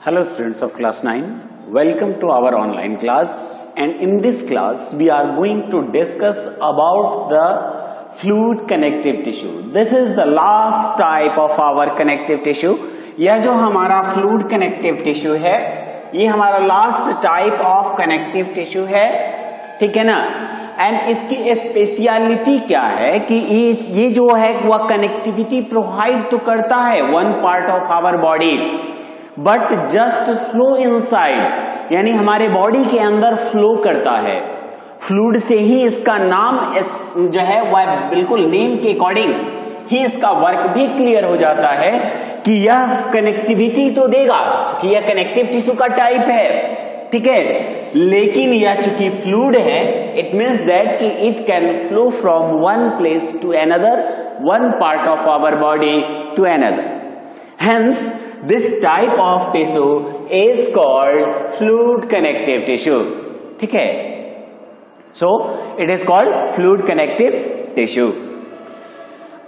Hello students of class 9, welcome to our online class, and in this class we are going to discuss about the fluid connective tissue. This is the last type of our connective tissue. यह जो हमारा fluid connective tissue है, ये हमारा last type of connective tissue है, ठीक है ना। एंड इसकी स्पेशलिटी क्या है कि ये जो है वह कनेक्टिविटी प्रोवाइड तो करता है one part of our body, but just flow inside, यानी हमारे बॉडी के अंदर फ्लो करता है। फ्लूइड से ही इसका नाम जो है वह बिल्कुल नेम के अकॉर्डिंग ही इसका वर्क भी क्लियर हो जाता है कि यह कनेक्टिविटी तो देगा, कि यह कनेक्टिव टिश्यू का टाइप है, ठीक है। लेकिन यह चूंकि फ्लूइड है, इट मीन्स दैट कि it can flow from one place to another, one part of our body to another. Hence, this type of tissue is called fluid connective tissue. ठीक है? So, it is called fluid connective tissue.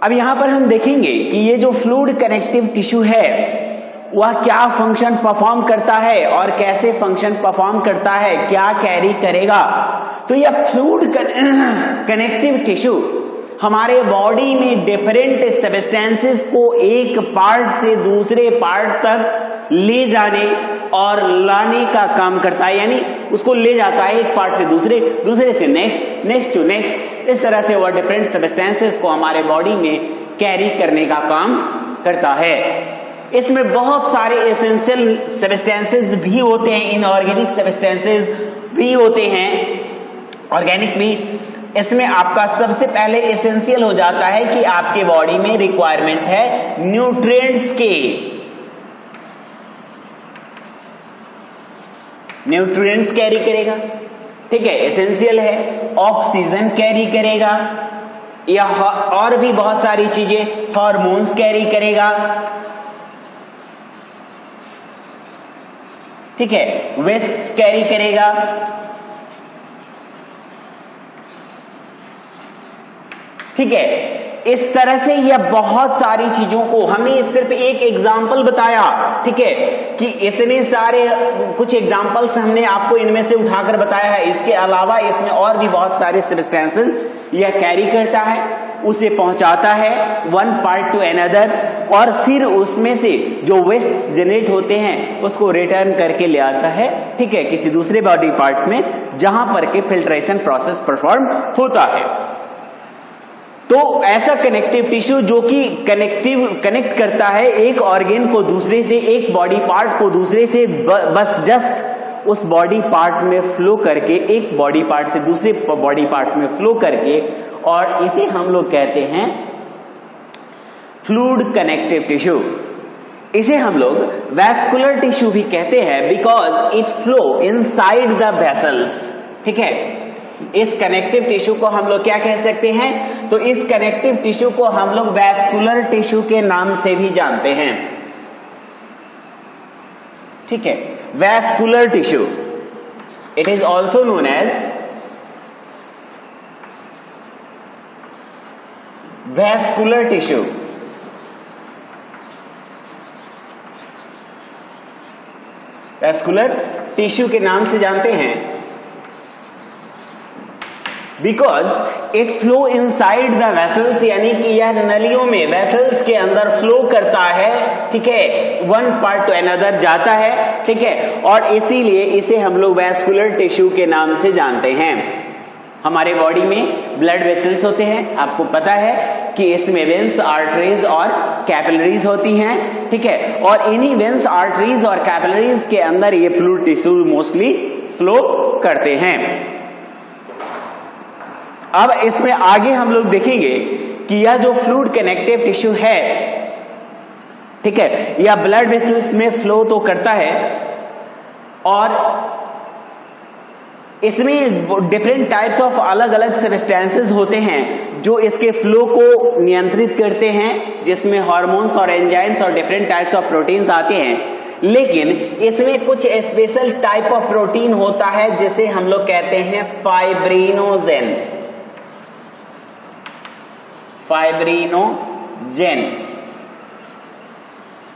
अब यहां पर हम देखेंगे कि ये जो fluid connective tissue है, वह क्या फंक्शन परफॉर्म करता है और कैसे फंक्शन परफॉर्म करता है, क्या कैरी करेगा। तो यह फ्लूइड कनेक्टिव टिश्यू हमारे बॉडी में डिफरेंट सब्सटेंसेस को एक पार्ट से दूसरे पार्ट तक ले जाने और लाने का काम करता है, यानी उसको ले जाता है एक पार्ट से दूसरे, दूसरे से नेक्स्ट, नेक्स्ट टू नेक्स्ट। इस तरह से वह डिफरेंट सब्सटेंसेस को हमारे बॉडी में कैरी करने का काम करता है। इसमें बहुत सारे एसेंशियल सब्सटेंसेस भी होते हैं, इनऑर्गेनिक सब्सटेंसेस भी होते हैं, ऑर्गेनिक भी। इसमें आपका सबसे पहले एसेंशियल हो जाता है कि आपके बॉडी में रिक्वायरमेंट है न्यूट्रिएंट्स के, न्यूट्रिएंट्स कैरी करेगा, ठीक है, एसेंशियल है। ऑक्सीजन कैरी करेगा, या और भी बहुत सारी चीजें, हार्मोन्स कैरी करेगा, ठीक है, वेस्ट कैरी करेगा, ठीक है। इस तरह से यह बहुत सारी चीजों को, हमें सिर्फ एक एग्जाम्पल बताया, ठीक है, कि इतने सारे कुछ एग्जाम्पल्स हमने आपको इनमें से उठाकर बताया है। इसके अलावा इसमें और भी बहुत सारे सब्सटेंसेस यह कैरी करता है, उसे पहुंचाता है वन पार्ट टू अनदर, और फिर उसमें से जो वेस्ट जनरेट होते हैं उसको रिटर्न करके ले आता है, ठीक है, किसी दूसरे बॉडी पार्ट्स में, जहां पर के फिल्ट्रेशन प्रोसेस परफॉर्म होता है। तो ऐसा कनेक्टिव टिश्यू जो कि कनेक्ट करता है एक ऑर्गन को दूसरे से, एक बॉडी पार्ट को दूसरे से, बस जस्ट उस बॉडी पार्ट में फ्लो करके, एक बॉडी पार्ट से दूसरे बॉडी पार्ट में फ्लो करके, और इसे हम लोग कहते हैं फ्लूइड कनेक्टिव टिश्यू। इसे हम लोग वैस्कुलर टिश्यू भी कहते हैं, because it flow inside the vessels, ठीक है। इस कनेक्टिव टिश्यू को हम लोग क्या कह सकते हैं, तो इस कनेक्टिव टिश्यू को हम लोग वैस्कुलर टिश्यू के नाम से भी जानते हैं, ठीक है, vascular tissue. It is also known as vascular tissue. Vascular tissue के नाम से जानते हैं because it flow inside the vessels, यानी कि यह नलियों में, वेसल्स के अंदर फ्लो करता है, ठीक है, वन पार्ट टू अनदर जाता है, ठीक है, और इसीलिए इसे हम लोग वैस्कुलर टिश्यू के नाम से जानते हैं। हमारे बॉडी में ब्लड वेसल्स होते हैं, आपको पता है कि इसमें वेन्स, आर्टरीज और कैपिलरीज होती हैं, ठीक है, और इन्हीं वेन्स, आर्टरीज और कैपिलरीज के अंदर ये फ्लूइड टिश्यू मोस्टली फ्लो करते हैं। अब इसमें आगे हम लोग देखेंगे कि यह जो फ्लूइड कनेक्टिव टिश्यू है, ठीक है, यह ब्लड वेसल्स में फ्लो तो करता है, और इसमें डिफरेंट टाइप्स ऑफ अलग अलग सब्सटेंसेस होते हैं जो इसके फ्लो को नियंत्रित करते हैं, जिसमें हार्मोन्स और एंजाइम्स और डिफरेंट टाइप्स ऑफ प्रोटीन्स आते हैं। लेकिन इसमें कुछ स्पेशल टाइप ऑफ प्रोटीन होता है जिसे हम लोग कहते हैं फाइब्रिनोजेन, फाइब्रिनोजेन,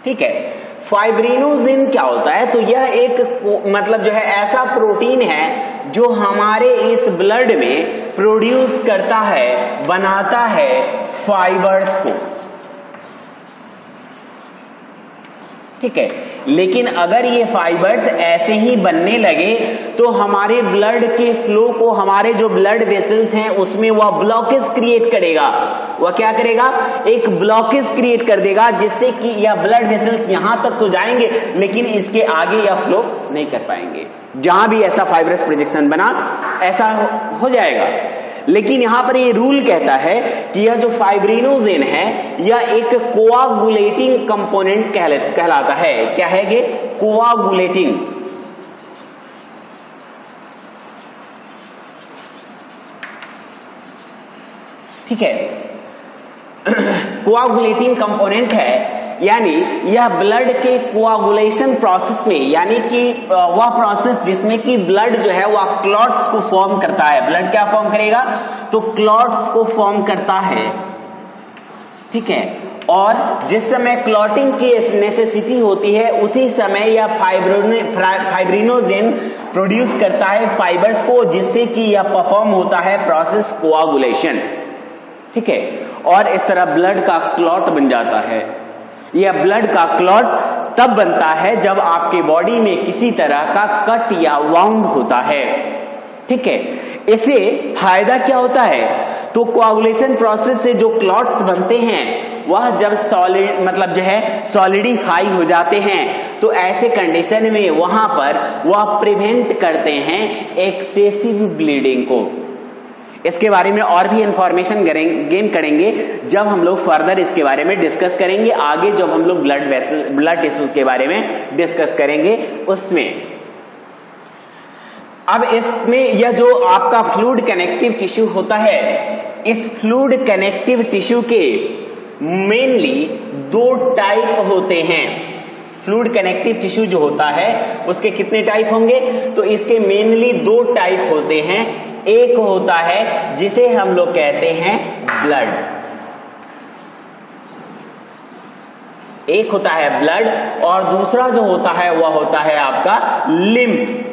ठीक है। फाइब्रिनोजेन क्या होता है? तो यह एक मतलब जो है ऐसा प्रोटीन है जो हमारे इस ब्लड में प्रोड्यूस करता है, बनाता है फाइबर्स को, ठीक है। लेकिन अगर ये फाइबर्स ऐसे ही बनने लगे तो हमारे ब्लड के फ्लो को, हमारे जो ब्लड वेसल्स हैं उसमें वह ब्लॉकेज क्रिएट करेगा। वह क्या करेगा? एक ब्लॉकेज क्रिएट कर देगा, जिससे कि यह ब्लड वेसल्स यहां तक तो जाएंगे लेकिन इसके आगे यह फ्लो नहीं कर पाएंगे। जहां भी ऐसा फाइब्रस प्रोजेक्शन बना ऐसा हो जाएगा। लेकिन यहां पर ये रूल कहता है कि यह जो फाइब्रिनोजेन है यह एक कोआगुलेटिंग कंपोनेंट कहलाता है। क्या है ये? कोआगुलेटिंग। ठीक है, कोआगुलेटिंग कंपोनेंट है, यानी यह ब्लड के कोआगुलेशन प्रोसेस में, यानी कि वह प्रोसेस जिसमें कि ब्लड जो है वह क्लॉट्स को फॉर्म करता है। ब्लड क्या फॉर्म करेगा? तो क्लॉट्स को फॉर्म करता है, ठीक है। और जिस समय क्लॉटिंग की नेसेसिटी होती है उसी समय यह फाइब्रिनोजेन प्रोड्यूस करता है फाइबर्स को, जिससे कि यह परफॉर्म होता है प्रोसेस कोआगुलेशन, ठीक है। और इस तरह ब्लड का क्लॉट बन जाता है। यह ब्लड का क्लॉट तब बनता है जब आपके बॉडी में किसी तरह का कट या वाउंड होता है, ठीक है। इससे फायदा क्या होता है? तो कोआगुलेशन प्रोसेस से जो क्लॉट्स बनते हैं वह जब सॉलिड मतलब जो है सॉलिडिफाई हो जाते हैं तो ऐसे कंडीशन में वहां पर वह प्रिवेंट करते हैं एक्सेसिव ब्लीडिंग को। इसके बारे में और भी इंफॉर्मेशन गेन करेंगे जब हम लोग फर्दर इसके बारे में डिस्कस करेंगे। आगे जब हम लोग ब्लड टिश्यूज के बारे में डिस्कस करेंगे उसमें। अब इसमें यह जो आपका फ्लूइड कनेक्टिव टिश्यू होता है, इस फ्लूइड कनेक्टिव टिश्यू के मेनली दो टाइप होते हैं। फ्लूइड कनेक्टिव टिश्यू जो होता है उसके कितने टाइप होंगे? तो इसके मेनली दो टाइप होते हैं। एक होता है जिसे हम लोग कहते हैं ब्लड, एक होता है ब्लड, और दूसरा जो होता है वह होता है आपका लिम्फ।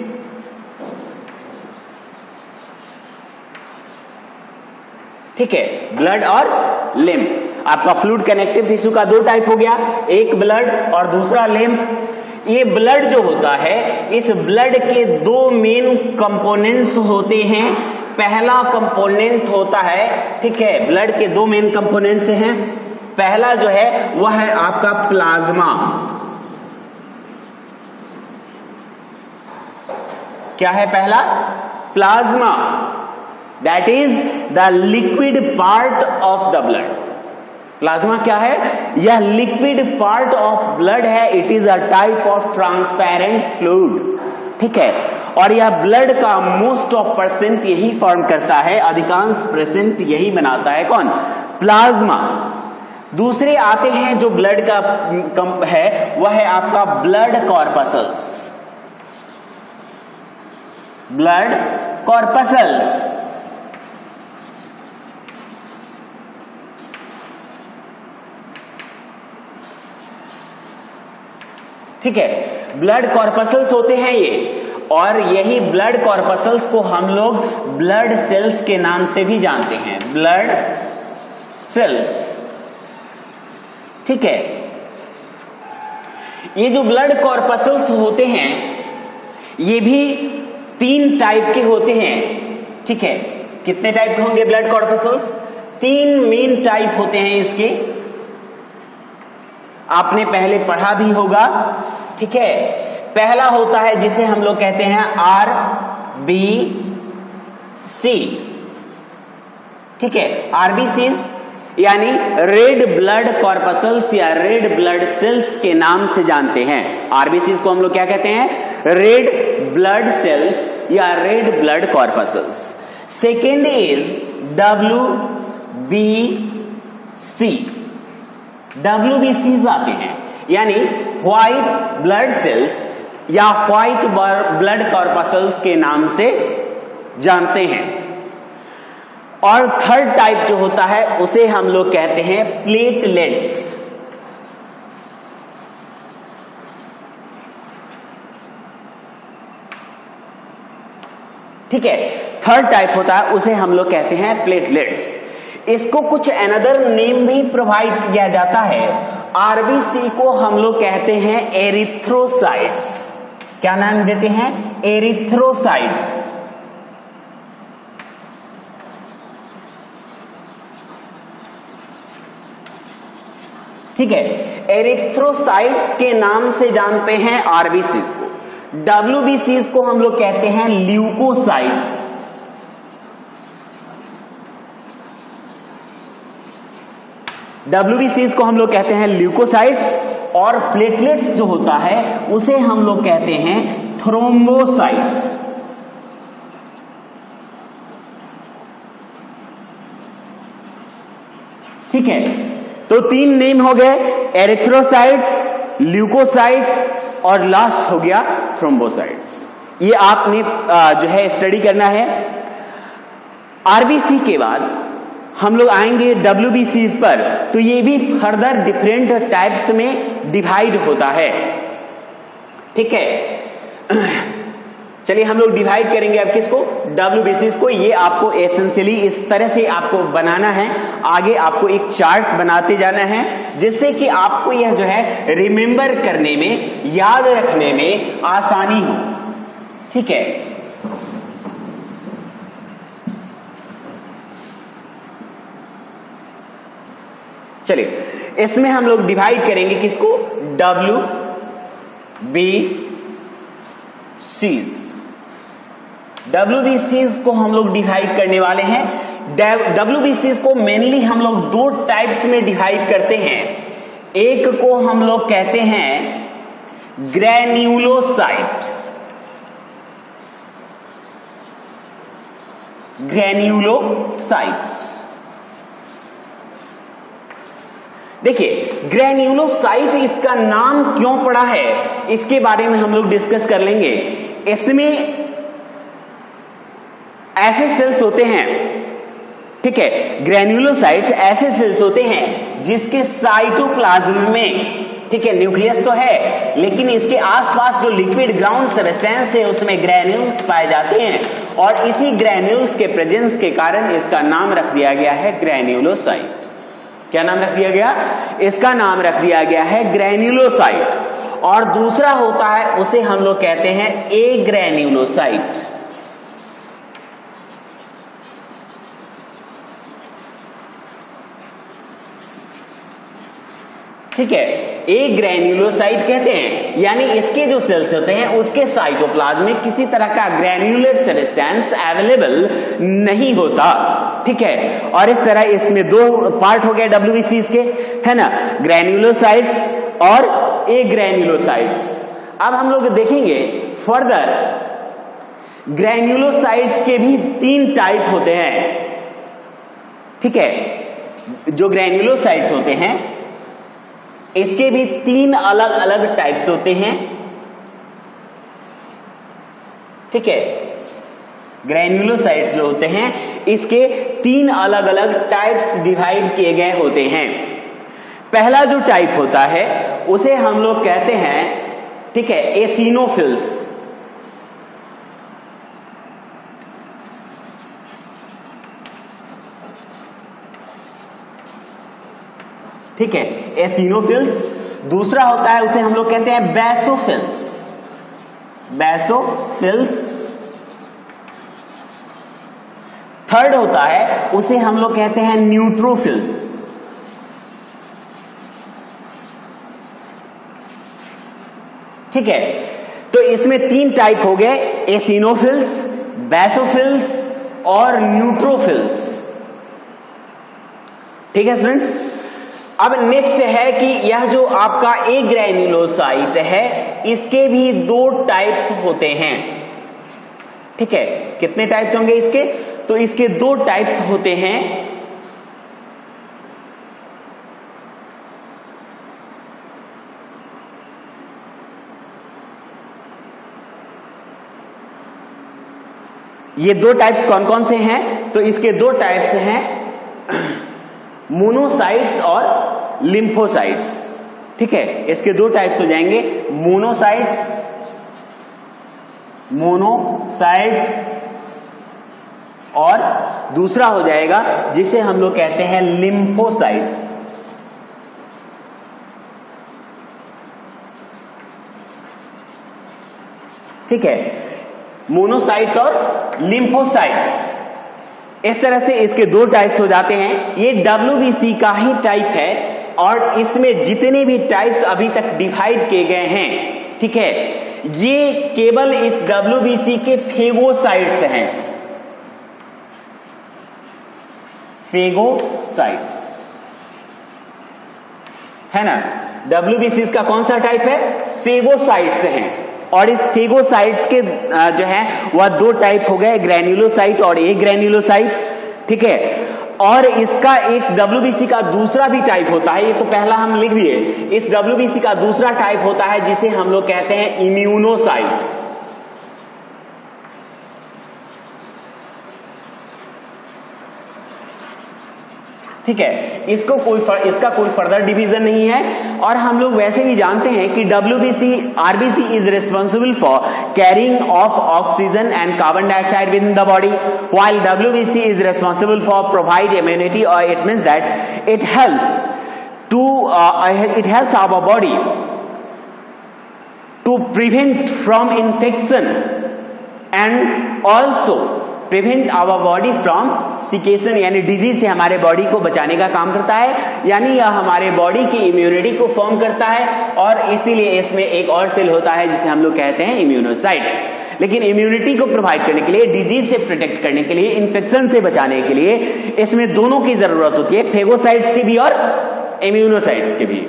ठीक है, ब्लड और लिम्फ। आपका फ्लूइड कनेक्टिव टिश्यू का दो टाइप हो गया, एक ब्लड और दूसरा लिम्फ। ये ब्लड जो होता है, इस ब्लड के दो मेन कंपोनेंट्स होते हैं। पहला कंपोनेंट होता है, ठीक है, ब्लड के दो मेन कंपोनेंट्स हैं। पहला जो है वह है आपका प्लाज्मा। क्या है पहला? Plasma, that is the liquid part of the blood. Plasma क्या है? यह लिक्विड पार्ट ऑफ ब्लड है। It is a type of transparent fluid, ठीक है। और यह ब्लड का मोस्ट ऑफ परसेंट यही फॉर्म करता है, अधिकांश परसेंट यही बनाता है। कौन? प्लाज्मा। दूसरे आते हैं जो ब्लड का है, वह है आपका ब्लड कॉर्पसल्स। ब्लड कॉर्पसल्स, ठीक है, ब्लड कॉर्पसल्स होते हैं ये। और यही ब्लड कॉर्पसल्स को हम लोग ब्लड सेल्स के नाम से भी जानते हैं, ब्लड सेल्स, ठीक है। ये जो ब्लड कॉर्पसल्स होते हैं ये भी तीन टाइप के होते हैं, ठीक है। कितने टाइप के होंगे ब्लड कॉर्पसल्स? तीन मेन टाइप होते हैं इसके, आपने पहले पढ़ा भी होगा, ठीक है। पहला होता है जिसे हम लोग कहते हैं RBC, ठीक है। RBCs यानी रेड ब्लड कॉर्पसल्स या रेड ब्लड सेल्स के नाम से जानते हैं। RBCs को हम लोग क्या कहते हैं? रेड ब्लड सेल्स या red blood corpuscles. Second is WBCs आते हैं, यानी व्हाइट ब्लड सेल्स या व्हाइट ब्लड कॉर्पसल्स के नाम से जानते हैं। और थर्ड टाइप जो होता है उसे हम लोग कहते हैं प्लेटलेट्स। ठीक है। थर्ड टाइप होता है, उसे हम लोग कहते हैं प्लेटलेट्स। इसको कुछ अनदर नेम भी प्रोवाइड किया जाता है। आरबीसी को हम लोग कहते हैं एरिथ्रोसाइट्स। क्या नाम देते हैं? एरिथ्रोसाइट्स। ठीक है, एरिथ्रोसाइट्स के नाम से जानते हैं आरबीसीज को। डब्ल्यूबीसीज को हम लोग कहते हैं ल्यूकोसाइट्स। डब्ल्यूबीसीज को हम लोग कहते हैं ल्यूकोसाइट्स, और प्लेटलेट्स जो होता है उसे हम लोग कहते हैं थ्रोम्बोसाइट्स। ठीक है, तो तीन नेम हो गए, एरिथ्रोसाइट्स, ल्यूकोसाइट्स और लास्ट हो गया थ्रोम्बोसाइट्स। ये आपने जो है स्टडी करना है। आरबीसी के बाद हम लोग आएंगे डब्ल्यूबीसीज पर, तो ये भी फर्दर डिफरेंट टाइप्स में डिवाइड होता है। ठीक है, चलिए हम लोग डिवाइड करेंगे अब किसको? डब्ल्यूबीसीज को। ये आपको एसेंशियली इस तरह से आपको बनाना है, आगे आपको एक चार्ट बनाते जाना है, जिससे कि आपको यह जो है रिमेंबर करने में, याद रखने में आसानी हो। ठीक है, चलिए इसमें हम लोग डिवाइड करेंगे किसको? W B Cs. डब्ल्यूबीसीज को हम लोग डिवाइड करने वाले हैं। डब्ल्यूबीसीज को मेनली हम लोग दो टाइप्स में डिवाइड करते हैं। एक को हम लोग कहते हैं ग्रैन्युलोसाइट। ग्रैन्युलोसाइट्स। देखिए, ग्रैन्युलोसाइट इसका नाम क्यों पड़ा है, इसके बारे में हम लोग डिस्कस कर लेंगे। इसमें ऐसे सेल्स होते हैं, ठीक है, ग्रैन्युलोसाइट्स ऐसे सेल्स होते हैं जिसके साइटोप्लाज्म में, ठीक है, न्यूक्लियस तो है, लेकिन इसके आसपास जो लिक्विड ग्राउंड सब्सटेंस है उसमें ग्रैन्यूल्स पाए जाते हैं, और इसी ग्रैन्यूल्स के प्रेजेंस के कारण इसका नाम रख दिया गया है ग्रैन्युलोसाइट। क्या नाम रख दिया गया? इसका नाम रख दिया गया है ग्रैन्युलोसाइट। और दूसरा होता है, उसे हम लोग कहते हैं ए ग्रैन्युलोसाइट। ठीक है, ए ग्रैन्युलोसाइट कहते हैं, यानी इसके जो सेल्स होते हैं उसके साइटोप्लाज्म में किसी तरह का ग्रैन्युलर सब्सटेंस अवेलेबल नहीं होता। ठीक है, और इस तरह इसमें दो पार्ट हो गए डब्ल्यूबीसीज के, है ना, ग्रैन्युलोसाइट्स और ए ग्रैन्युलोसाइट्स। अब हम लोग देखेंगे फर्दर, ग्रैन्युलोसाइट्स के भी तीन टाइप होते हैं। ठीक है, जो ग्रैन्युलोसाइट्स होते हैं इसके भी तीन अलग अलग टाइप्स होते हैं। ठीक है, ग्रैन्युलोसाइट्स जो होते हैं इसके तीन अलग अलग टाइप्स डिवाइड किए गए होते हैं। पहला जो टाइप होता है उसे हम लोग कहते हैं, ठीक है, एसिनोफिल्स। ठीक है, एसिनोफिल्स। दूसरा होता है उसे हम लोग कहते हैं बेसोफिल्स। बेसोफिल्स। थर्ड होता है उसे हम लोग कहते हैं न्यूट्रोफिल्स। ठीक है, तो इसमें तीन टाइप हो गए, एसिनोफिल्स, बेसोफिल्स और न्यूट्रोफिल्स। ठीक है स्टूडेंट्स, अब नेक्स्ट है कि यह जो आपका ए ग्रैन्युलोसाइट है इसके भी दो टाइप्स होते हैं। ठीक है, कितने टाइप्स होंगे इसके? तो इसके दो टाइप्स होते हैं। ये दो टाइप्स कौन कौन से हैं? तो इसके दो टाइप्स हैं, मोनोसाइट्स और लिम्फोसाइट्स। ठीक है, इसके दो टाइप्स हो जाएंगे, मोनोसाइट्स और दूसरा हो जाएगा जिसे हम लोग कहते हैं लिम्फोसाइट्स। ठीक है, मोनोसाइट्स और लिम्फोसाइट्स, इस तरह से इसके दो टाइप्स हो जाते हैं। ये WBC का ही टाइप है और इसमें जितने भी टाइप्स अभी तक डिवाइड किए गए हैं, ठीक है, ये केवल इस WBC के फेगोसाइट्स हैं, फेगोसाइट्स है ना। WBC का कौन सा टाइप है? फेगोसाइट्स हैं। और इस फेगोसाइट्स के जो है वह दो टाइप हो गए, ग्रैन्युलोसाइट और ए ग्रैन्युलोसाइट, ठीक है। और इसका एक WBC का दूसरा भी टाइप होता है, ये तो पहला हम लिख दिए। इस WBC का दूसरा टाइप होता है जिसे हम लोग कहते हैं इम्यूनोसाइट। ठीक है, इसका कोई फर्दर डिवीजन नहीं है। और हम लोग वैसे भी जानते हैं कि RBC is responsible for carrying of oxygen and carbon dioxide within the body, while WBC is responsible for provide immunity, और it means that it helps our body to prevent from infection and also prevent our body from sickness, यानी disease से हमारे body को बचाने का काम करता है, यानी यह हमारे बॉडी की इम्यूनिटी को फॉर्म करता है। और इसीलिए इसमें एक और सेल होता है जिसे हम लोग कहते हैं इम्यूनोसाइट्स। लेकिन इम्यूनिटी को प्रोवाइड करने के लिए, डिजीज से प्रोटेक्ट करने के लिए, इन्फेक्शन से बचाने के लिए इसमें दोनों की जरूरत होती है, फेगोसाइट्स की भी और इम्यूनोसाइट्स की भी।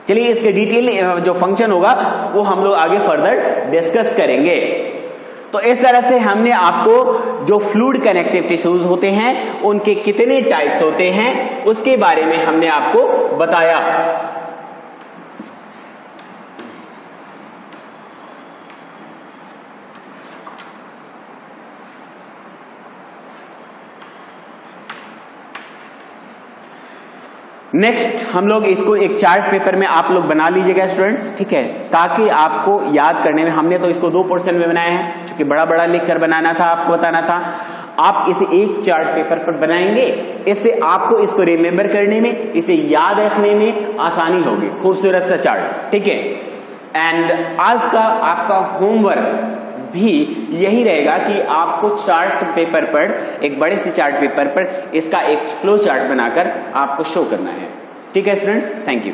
चलिए इसके डिटेल जो फंक्शन होगा वो हम लोग आगे फर्दर डिस्कस करेंगे। तो इस तरह से हमने आपको जो फ्लूइड कनेक्टिव टिश्यूज होते हैं उनके कितने टाइप्स होते हैं उसके बारे में हमने आपको बताया। नेक्स्ट हम लोग इसको एक चार्ट पेपर में आप लोग बना लीजिएगा स्टूडेंट्स, ठीक है, ताकि आपको याद करने में, हमने तो इसको 2 पोर्शन में बनाया है क्योंकि बड़ा बड़ा लिखकर बनाना था, आपको बताना था। आप इसे एक चार्ट पेपर पर बनाएंगे, इससे आपको इसको रिमेंबर करने में, इसे याद रखने में आसानी होगी। खूबसूरत सा चार्ट, ठीक है। एंड आज का आपका होमवर्क भी यही रहेगा कि आपको चार्ट पेपर पर, एक बड़े से चार्ट पेपर पर इसका एक फ्लो चार्ट बनाकर आपको शो करना है। ठीक है स्टूडेंट्स, थैंक यू।